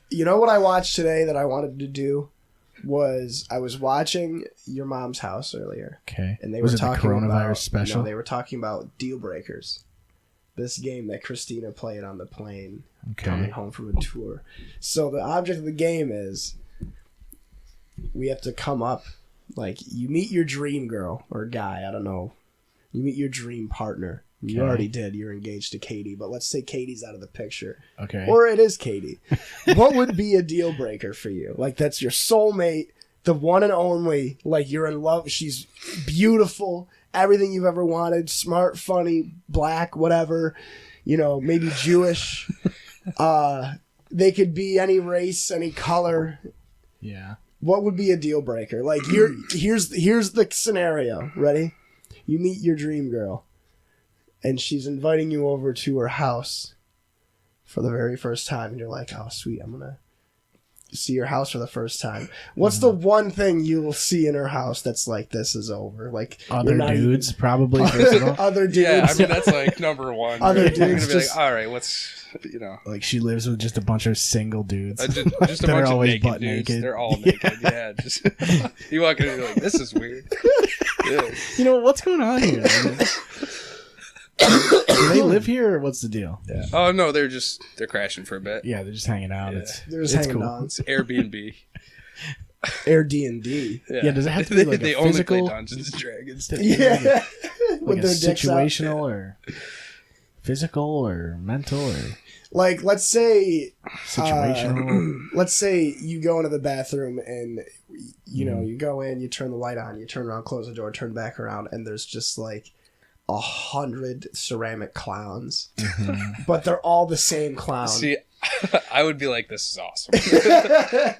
You know what I watched today that I wanted to do was I was watching Your Mom's House earlier. Okay. And they was were it talking the coronavirus about, special? No, they were talking about Deal Breakers. This game that Christina played on the plane coming home from a tour. So the object of the game is we have to come up, like, you meet your dream girl or guy, I don't know. You meet your dream partner. You already did. You're engaged to Katie, but let's say Katie's out of the picture. Okay. Or it is Katie. What would be a deal breaker for you? Like, that's your soulmate, the one and only. Like, you're in love. She's beautiful. Everything you've ever wanted. Smart, funny, black, whatever. You know, maybe Jewish. They could be any race, any color. Yeah. What would be a deal breaker? Like, here's the scenario. Ready? You meet your dream girl. And she's inviting you over to her house for the very first time. And you're like, oh, sweet, I'm going to see your house for the first time. What's the one thing you will see in her house that's like, this is over? Like other dudes, probably, first of all. Other dudes. Yeah, I mean, that's like number one. Other right? You're dudes going to be just... like, all right, what's, you know. Like, she lives with just a bunch of single dudes. Just a bunch of naked dudes. They're all naked. Yeah, just you walk in and you're like, this is weird. Yeah. You know, what's going on here? Do they live here, or what's the deal? Yeah. Oh no, they're crashing for a bit. Yeah, they're just hanging out. Yeah. They're just hanging cool. on. It's Airbnb. D&D. Yeah, does it have to be like they a only physical? play Dungeons and Dragons. Yeah. Like With a their dicks out. situational or physical or mental or Like, let's say situational. let's say you go into the bathroom and you know, you go in, you turn the light on, you turn around, close the door, turn back around, and there's just like 100 ceramic clowns, but they're all the same clown. See, I would be like, this is awesome.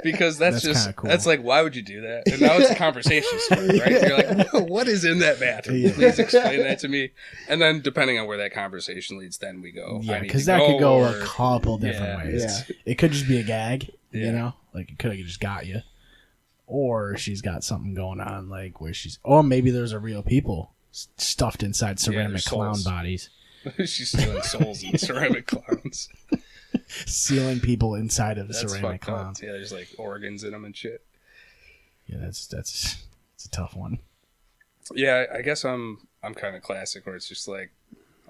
Because that's just, cool. that's like, why would you do that? And now it's a conversation starter, right? You're like, what is in that bathroom? Yeah. Please explain that to me. And then depending on where that conversation leads, then we go. Yeah, because that could go a couple different Yeah. ways. Yeah. It could just be a gag, Yeah. you know? Like, it could have just got you. Or she's got something going on, like, where she's... Or maybe there's a real people stuffed inside ceramic clown bodies. She's stealing souls in ceramic clowns. Sealing people inside of the That's ceramic fucked up. clowns. Yeah, there's like organs in them and shit. Yeah, that's it's a tough one. Yeah, I guess I'm kind of classic where it's just like,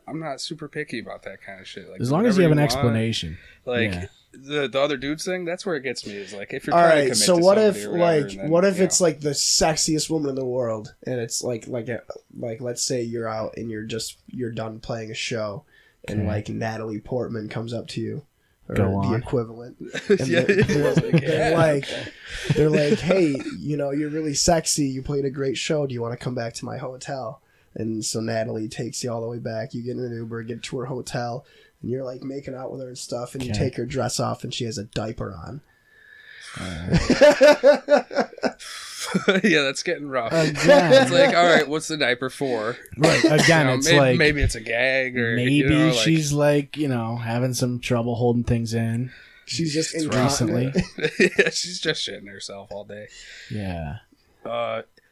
I'm not super picky about that kind of shit. Like, As long as you have an want. explanation. Like Yeah. the other dudes thing, that's where it gets me. Is like, if you're All trying to right, commit so to what somebody if or whatever, like and then, what if you it's know. like the sexiest woman in the world, and it's like let's say you're out and you're done playing a show, and Okay. like Natalie Portman comes up to you, or Go the on. equivalent, and Yeah, they're like, hey, you know, you're really sexy. You played a great show. Do you want to come back to my hotel? And so Natalie takes you all the way back. You get in an Uber, get to her hotel, and you're like making out with her and stuff. And you Okay. take her dress off, and she has a diaper on. Yeah, that's getting rough. Again, It's like, all right, what's the diaper for? right. Again, You know, it's maybe, like maybe it's a gag, or maybe you know, like, she's like, you know, having some trouble holding things in. She's just Recently. incontinent. yeah, she's just shitting herself all day. Yeah.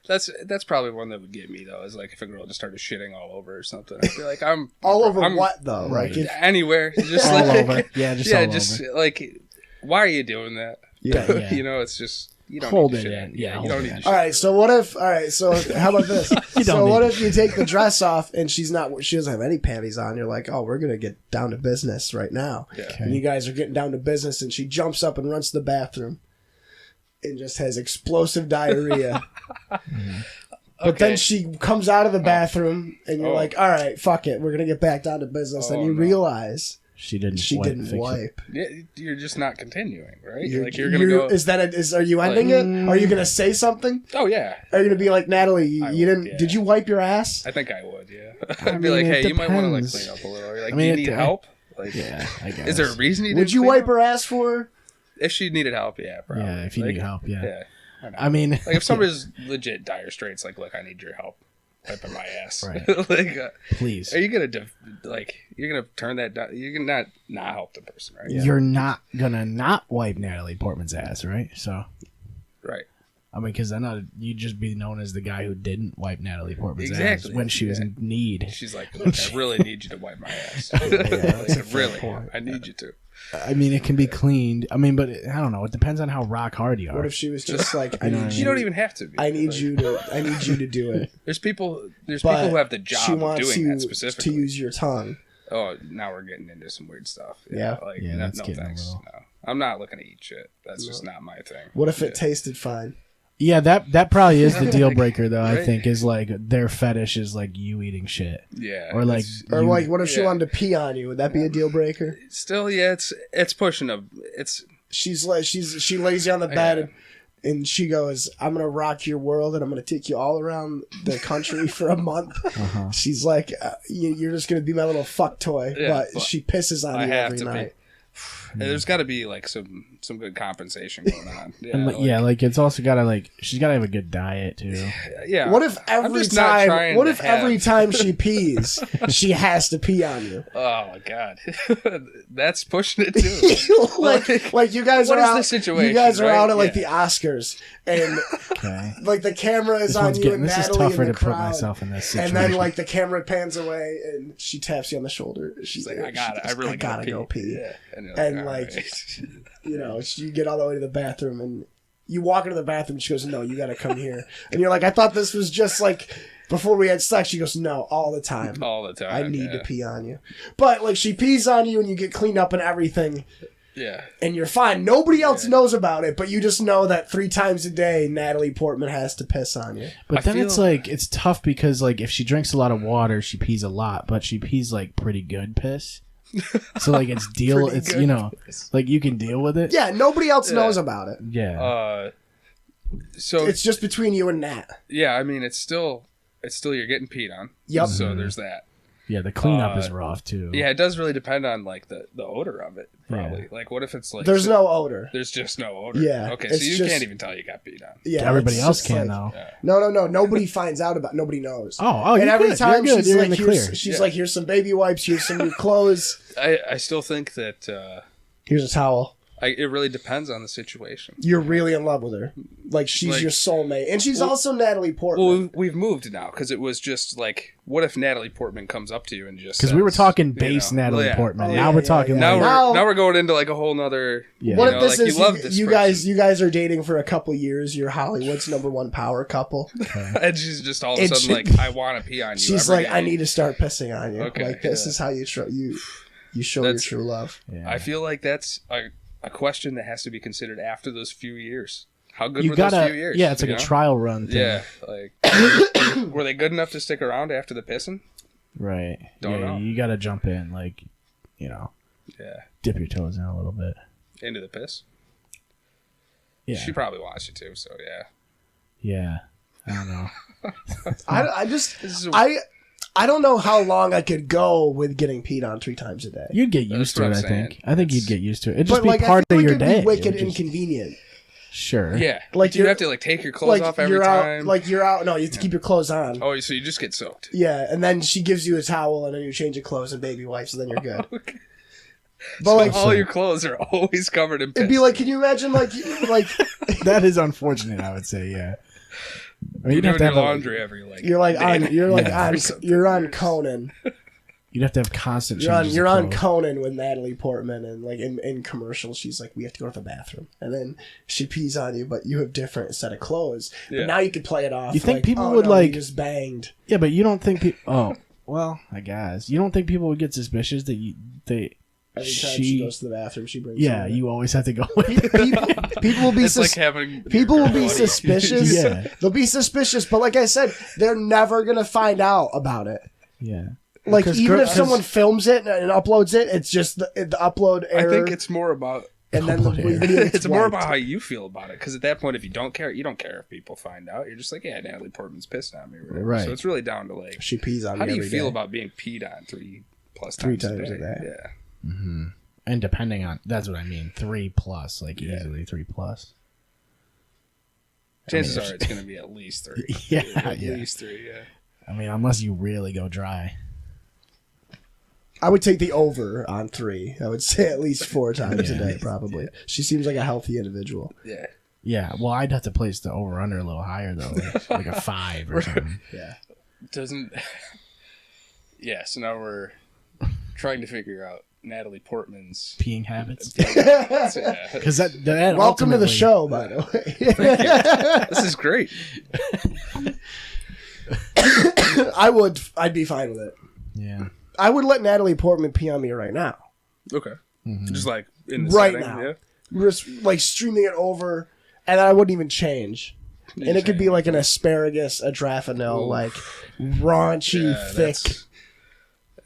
That's probably one that would get me though. Is like if a girl just started shitting all over or something. I feel like I'm All over I'm, what though? Right. Like if, anywhere, just All like, over. Yeah, just yeah, all just over. like, why are you doing that? Yeah. You know, it's just you don't Hold need it to shit. in. Yeah, you hold don't it need in. to shit. all right, so what if? All right, so how about this? You don't So what need if you take the dress off and she doesn't have any panties on? You're like, oh, we're gonna get down to business right now. Yeah. Okay. And you guys are getting down to business, and she jumps up and runs to the bathroom, and just has explosive diarrhea. But then she comes out of the bathroom, and you're Oh. like, all right, fuck it, we're gonna get back down to business. Oh, and you no. realize She didn't she wipe, didn't fix it. wipe. Yeah, you're just not continuing, right? You're gonna go. Are you ending it? Are you gonna say something? Oh yeah, Are you gonna be like, Natalie, you I didn't? would, yeah. Did you wipe your ass? I think I would. Yeah, I I'd be like, mean, hey, it you might want to like depends. clean up a little. Or like, I mean, do you it need de- help? Like, Yeah, I guess. is there a reason you Would didn't you clean wipe up? her ass for her? If she needed help? Yeah, probably. Yeah, if you Like, need help, yeah. Yeah. I know. I mean, Like if somebody's legit dire straits, like, look, I need your help wiping my ass. Right. Like, please. are you gonna you're gonna turn that down? You're gonna not help the person, right? You're not gonna not wipe Natalie Portman's ass, right? So, Right. I mean, because then you'd just be known as the guy who didn't wipe Natalie Portman's Exactly. ass when she was in need. She's like, look, I really need you to wipe my ass. that's a Like, fair really, point. I need you to. I mean, it can be cleaned. I mean, but I don't know. It depends on how rock hard you are. What if she was just like, you don't even have to be. I need you to do it. There's people who have the job of doing that specifically. To use your tongue. Oh, now we're getting into some weird stuff. Yeah. Like, yeah, no, that's no getting thanks. a little... No. I'm not looking to eat shit. That's just not my thing. What if it tasted fine? Yeah, that probably is the deal breaker, though. Right? I think is like their fetish is like you eating shit. Yeah. Or like, what if she wanted to pee on you? Would that be a deal breaker? Still, yeah, it's pushing She lays you on the bed and she goes, "I'm gonna rock your world and I'm gonna take you all around the country for a month." She's like, "You're just gonna be my little fuck toy," but she pisses on you every night. There's got to be like some good compensation going on. Yeah, and, like it's also got to like she's got to have a good diet too. Yeah. What if every time she pees, she has to pee on you? Oh my god, that's pushing it too. like you guys are out. The situation, you guys are out at like the Oscars, and like the camera is on you and this Natalie is tougher in the to crowd, put myself in this situation. and then like the camera pans away and she taps you on the shoulder. She's like, "I got it. I really gotta go pee." Yeah. And like, you know, you get all the way to the bathroom and you walk into the bathroom. She goes, "No, you got to come here." And you're like, "I thought this was just like before we had sex." She goes, "No, all the time. All the time. I need to pee on you." But like, she pees on you and you get cleaned up and everything. Yeah. And you're fine. Nobody else knows about it, but you just know that 3 times a day, Natalie Portman has to piss on you. But then it's like, it's tough because like if she drinks a lot of water, she pees a lot, but she pees like pretty good piss. So like it's you know, like you can deal with it. Yeah, nobody else knows about it. Yeah. So it's just between you and Nat. Yeah, I mean it's still you're getting peed on. Yep. So there's that. Yeah, the cleanup is rough too. Yeah, it does really depend on like the odor of it. Probably. Yeah. Like what if it's like there's no odor. There's just no odor. Yeah. Okay, so you can't even tell you got peed on. Yeah. Everybody else can though. Yeah. No. Nobody finds out about. Nobody knows. Oh, and every time you're she's like, in the clear. She's like, "Here's some baby wipes. Here's some new clothes." I still think that. Here's a towel. It really depends on the situation. You're really in love with her. Like, she's your soulmate. And she's also Natalie Portman. Well, we've moved now, because it was just like, what if Natalie Portman comes up to you and just because we were talking base Natalie Portman. Now we're talking now we're going into like a whole nother... Yeah. What if this is, you guys are dating for a couple years, you're Hollywood's #1 power couple. Okay. And she's just all of a sudden like, I want to pee on you. She's like, I need to start pissing on you. Okay, like, this is how you show your true love. Yeah. I feel like that's a question that has to be considered after those few years. How good were those few years? Yeah, it's like a trial run thing. Yeah, like were they good enough to stick around after the pissing? Right. Don't know. You got to jump in, like, you know. Yeah. Dip your toes in a little bit. Into the piss. Yeah. She probably wants you to, so yeah. Yeah. I don't know. I don't know how long I could go with getting peed on 3 times a day. You'd get used to it, I think. I think you'd get used to it. It'd just be part of your day. It'd be wicked inconvenient. Sure. Yeah. Like you have to like take your clothes off every time. You're out. No, you have to keep your clothes on. Oh, so you just get soaked. Yeah, and then she gives you a towel, and then you change your clothes and baby wipes, and then you're good. Okay. But so like all your clothes are always covered in piss. It'd be like, can you imagine like that is unfortunate, I would say, yeah. I mean, you'd have to have laundry every like. You're on Conan. You'd have to have constant. You're on Conan with Natalie Portman, and like in commercials, she's like, "We have to go to the bathroom," and then she pees on you, but you have different set of clothes. Yeah. But now you could play it off. You think people would like just banged? Yeah, but you don't think people? Oh, well, I guess you don't think people would get suspicious that they. Every time she goes to the bathroom, she brings. Yeah, you always have to go with people will be. It's like having. People will be suspicious. Yeah, they'll be suspicious, but like I said, they're never gonna find out about it. Yeah. Like even if someone films it and uploads it, it's just the upload error. I think it's more about. And then the video it's more about how you feel about it. Because at that point, if you don't care, you don't care if people find out. You're just like, yeah, Natalie Portman's pissed on me. Right. So it's really down to like. She pees on me. How do you feel day. about being peed on 3+ times a day? Yeah. Mm-hmm. And depending on, that's what I mean, 3+, like easily 3+. Chances are it's going to be at least 3. Yeah, at least 3. Yeah. I mean, unless you really go dry. I would take the over on 3. I would say at least 4 times a day, probably. She seems like a healthy individual. Yeah. Yeah. Well, I'd have to place the over under a little higher though, like a 5 or something. Yeah. Yeah. So now we're trying to figure out Natalie Portman's peeing habits. Yeah. Because that welcome to the show, by the way. This is great. I'd be fine with it. Yeah. I would let Natalie Portman pee on me right now. Okay. Mm-hmm. Just like in the right setting, now. yeah. Just like streaming it over, and I wouldn't even change. And it could be like an asparagus, a Drafanel, like raunchy, thick.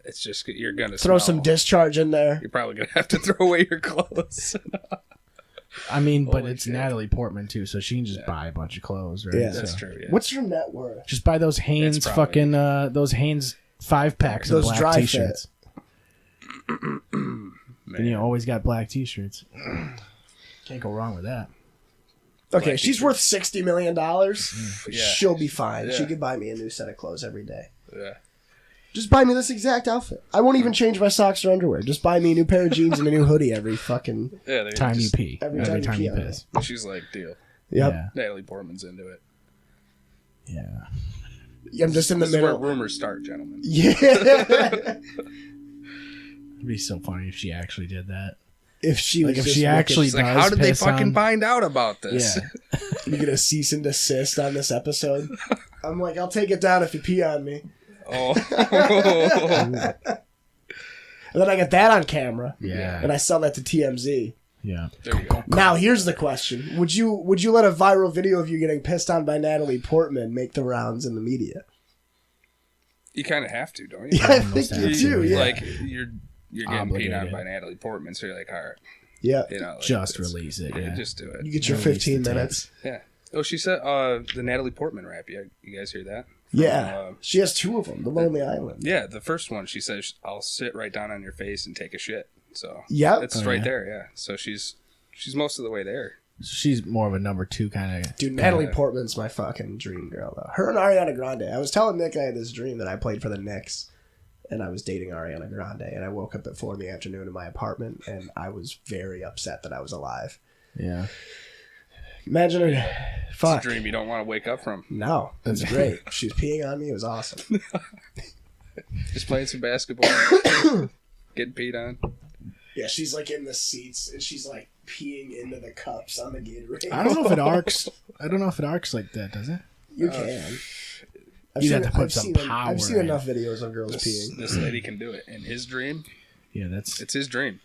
It's just you're gonna throw smell. some discharge in there. You're probably gonna have to throw away your clothes. I mean, but Holy it's shit. Natalie Portman too, so she can just buy a bunch of clothes, right? Yeah. That's So true. Yeah. What's your net worth? just buy those Hanes It's probably- fucking those Hanes 5-packs of Those black dry fit. t-shirts. Man. And you always got black t-shirts. Can't go wrong with that. Okay, Black she's t-shirt. worth $60 million. Yeah. She'll be fine. Yeah. She could buy me a new set of clothes every day. Yeah. Just buy me this exact outfit. I won't even change my socks or underwear. Just buy me a new pair of jeans and a new hoodie every fucking Yeah. They Time you just, pee. every Every time time you you pee on piss. She's like, deal. Yep. Yeah. Natalie Portman's into it. Yeah. I'm just in the This is where middle. rumors start, gentlemen. Yeah. It'd be so funny if she actually did that. If she was Like if just she looking- actually It's like, does how did they piss fucking on- find out about this? Yeah. you get a cease and desist on this episode. I'm like, I'll take it down if you pee on me. Oh. And then I get that on camera. Yeah. And I sell that to TMZ. Yeah. There you go. Now here's the question: Would you let a viral video of you getting pissed on by Natalie Portman make the rounds in the media? You kind of have to, don't you? Yeah, I almost think you have do. to, Yeah. Like you're getting peed on Obligated. by Natalie Portman, so you're like, all right, Yeah. you know, like, Just it's- release it. Yeah, Yeah. just do it. You get your Release 15 the tape. minutes. Yeah. Oh, she said the Natalie Portman rap. You guys hear that? Yeah. She has 2 of them. The Lonely Island. Yeah, the first one she says, "I'll sit right down on your face and take a shit." So Yep. it's Oh, right yeah. there. Yeah. So she's most of the way there. She's more of a number 2 kind of. Dude, Natalie Portman's my fucking dream girl, though. Her and Ariana Grande. I was telling Nick I had this dream that I played for the Knicks, and I was dating Ariana Grande, and I woke up at 4 in the afternoon in my apartment, and I was very upset that I was alive. Yeah. Imagine her. It's Fuck. a dream you don't want to wake up from. No, it's great. She was peeing on me. It was awesome. Just playing some basketball, getting peed on. Yeah, she's like in the seats, and she's like peeing into the cups on the Gatorade. I don't know if it arcs. I don't know if it arcs like that, does it? You can. You'd have to put some I've power seen in. enough videos of girls peeing. This lady can do it. In his dream, Yeah, that's it's his dream.